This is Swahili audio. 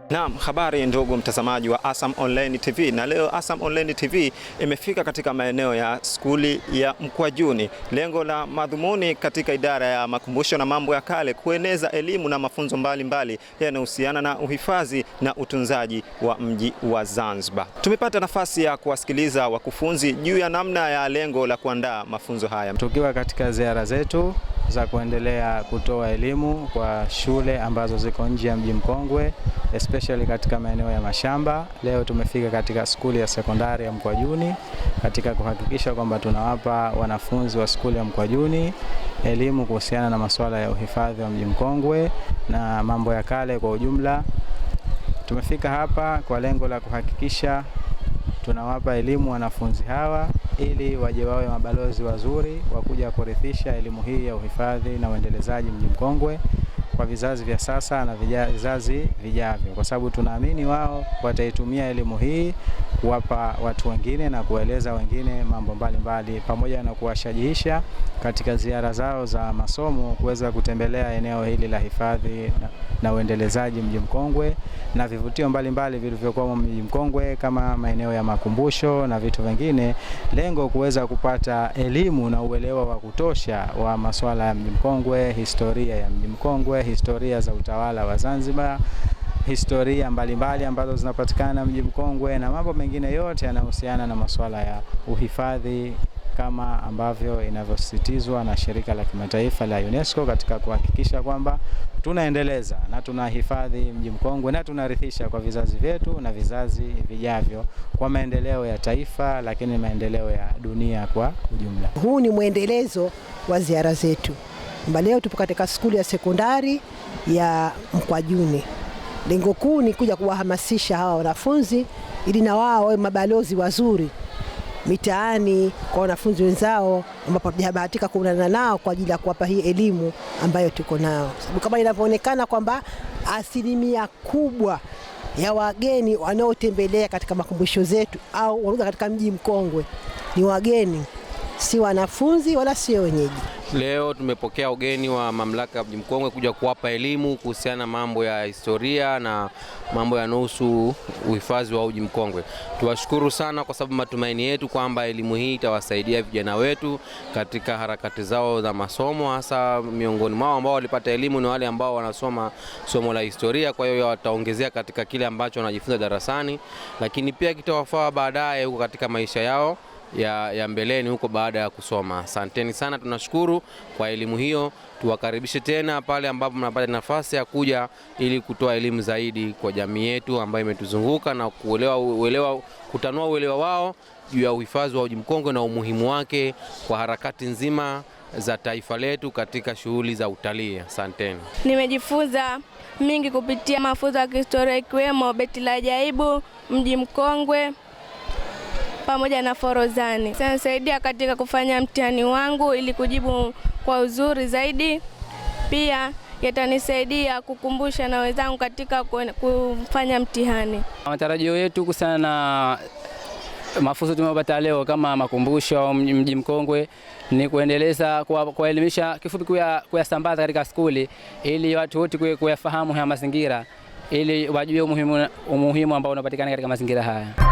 Naam, habari ndugu mtazamaji wa ASAM Online TV. Na leo ASAM Online TV imefika katika maeneo ya skuli ya Mkwajuni. Lengo la madhumuni katika idara ya makumbusho na mambo ya kale kueneza elimu na mafunzo mbalimbali yanayohusiana na uhifadhi na utunzaji wa mji wa Zanzibar. Tumepata nafasi ya kuwasikiliza wakufunzi juu ya namna ya lengo la kuandaa mafunzo haya. Tukiwa katika ziara zetu za kuendelea kutoa elimu kwa shule ambazo ziko nje ya mji mkongwe, especially katika maeneo ya mashamba. Leo tumefika katika skuli ya sekondari ya Mkwajuni katika kuhakikisha kwamba tunawapa wanafunzi wa skuli ya Mkwajuni elimu kuhusiana na masuala ya uhifadhi wa mji mkongwe na mambo ya kale kwa ujumla. Tumefika hapa kwa lengo la kuhakikisha tunawapa elimu wanafunzi hawa ili waje wawe mabalozi wazuri wa kuja kurithisha elimu hii ya uhifadhi na uendelezaji mji mkongwe kwa vizazi vya sasa na vizazi vijavyo, kwa sababu tunaamini wao wataitumia elimu hii kuwapa watu wengine na kueleza wengine mambo mbalimbali, pamoja na kuwashajihisha katika ziara zao za masomo kuweza kutembelea eneo hili la hifadhi na uendelezaji mji mkongwe na vivutio mbalimbali vilivyokuwa mji mkongwe kama maeneo ya makumbusho na vitu vingine, lengo kuweza kupata elimu na uelewa wa kutosha wa masuala ya mji mkongwe, historia ya mji mkongwe, historia za utawala wa Zanzibar, historia mbalimbali ambazo zinapatikana mji mkongwe na mambo mengine yote yanayohusiana na masuala ya uhifadhi kama ambavyo inavyosisitizwa na shirika la kimataifa la UNESCO katika kuhakikisha kwamba tunaendeleza na tunahifadhi mji mkongwe na tunarithisha kwa vizazi vyetu na vizazi vijavyo kwa maendeleo ya taifa, lakini maendeleo ya dunia kwa ujumla. Huu ni muendelezo wa ziara zetu. Leo tupo katika skuli ya sekondari ya Mkwajuni. Lengo kuu ni kuja kuwahamasisha hawa wanafunzi ili na wao wawe mabalozi wazuri mitaani kwa wanafunzi wenzao ambapo tujabahatika kuonana nao kwa ajili ya kuwapa hii elimu ambayo tuko nao. Sababu kama inavyoonekana kwamba asilimia kubwa ya wageni wanaotembelea katika makumbusho zetu au wanakuja katika mji mkongwe ni wageni, si wanafunzi wala sio wenyeji. Leo tumepokea ugeni wa mamlaka ya mji mkongwe kuja kuwapa elimu kuhusiana na mambo ya historia na mambo yanayohusu uhifadhi wa mji mkongwe. Tuwashukuru sana kwa sababu matumaini yetu kwamba elimu hii itawasaidia vijana wetu katika harakati zao za masomo, hasa miongoni mwao ambao walipata elimu ni wale ambao wanasoma somo la historia. Kwa hiyo wataongezea katika kile ambacho wanajifunza darasani, lakini pia kitawafaa baadaye huko katika maisha yao ya mbeleni huko baada ya kusoma. Asanteni sana, tunashukuru kwa elimu hiyo. Tuwakaribishe tena pale ambapo mnapata nafasi ya kuja ili kutoa elimu zaidi kwa jamii yetu ambayo imetuzunguka na kutanua uelewa wao juu ya uhifadhi wa mji mkongwe na umuhimu wake kwa harakati nzima za taifa letu katika shughuli za utalii. Asanteni. Nimejifunza mingi kupitia mafunzo ya kihistoria ikiwemo beti la ajaibu, mji mkongwe pamoja na Forozani. Saidia katika kufanya mtihani wangu ili kujibu kwa uzuri zaidi. Pia yatanisaidia kukumbusha na wenzangu katika kufanya mtihani. Matarajio yetu kuhusiana na mafunzo tumepata leo kama makumbusho mji mkongwe ni kuendeleza kuelimisha, kifupi kuyasambaza katika skuli ili watu wote kuyafahamu haya mazingira ili wajue umuhimu ambao unapatikana katika mazingira haya.